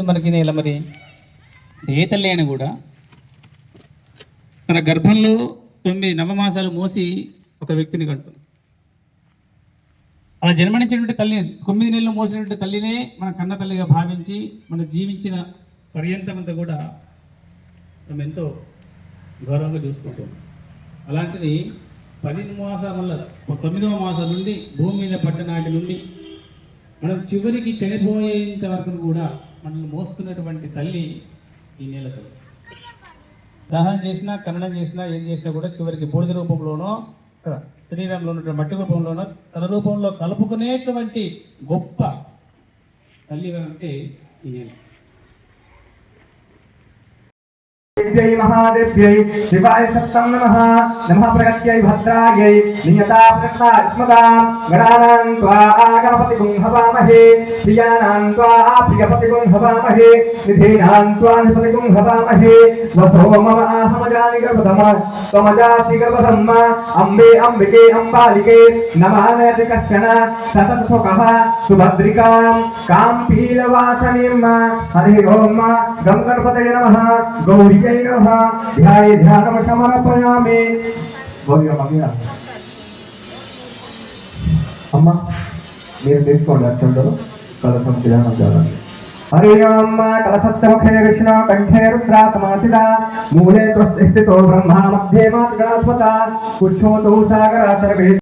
మనకి ఇలా మరి ఏ తల్లి అయినా కూడా తన గర్భంలో 9 నవమాసాలు మోసి ఒక వ్యక్తిని కంటుంది. అలా జన్మనించినటువంటి తల్లి 9 నెలలు మోసినటువంటి తల్లినే మన కన్న తల్లిగా భావించి మన జీవించిన పర్యంతమంతా కూడా మనం ఎంతో గౌరవంగా చూసుకుంటాం. అలాంటిది 10 మాసాల 9వ మాసం నుండి భూమి మీద పట్టనాటి నుండి మనం చివరికి చనిపోయేంత వరకు కూడా మనల్ని మోస్తున్నటువంటి తల్లి ఈ నేలతో. దహనం చేసినా, ఖననం చేసినా, ఏం చేసినా కూడా చివరికి బూడిద రూపంలోనో శరీరంలో ఉన్నటువంటి మట్టి రూపంలోనో తన రూపంలో కలుపుకునేటువంటి గొప్ప తల్లి అంటే ఈ నేల. महादेव्यै शिवाय सत्तं नमः नमः प्रगत्यै भद्रायै नियता प्रसास्मदां गणानां त्वा गणपतिगुं हवामहे प्रियाणां त्वा प्रियपतिगुं हवामहे निधीनां त्वा निपतिगुं हवामहे वसो मम आहमजानि गर्भधम त्वमजासि गर्भधम अम्बे अम्बिके अम्बालिके नमानयति कश्चन सततसुखः सुभद्रिकां कां पीलवासनीं हरि ओं गं गणपतये नमः गौरी ध्याय ध्यानम समर्पयामि. అమ్మ మీరు తీసుకోండి అక్షంతలు కలసం ధ్యానం చేయాలి. హరి ఓం కలసముఖే విష్ణు కంఠే రుద్ర సమాసిత మూలే స్థితో బ్రహ్మ మధ్యే మాతృగణస్వత కుక్షోతో సాగర సర్వే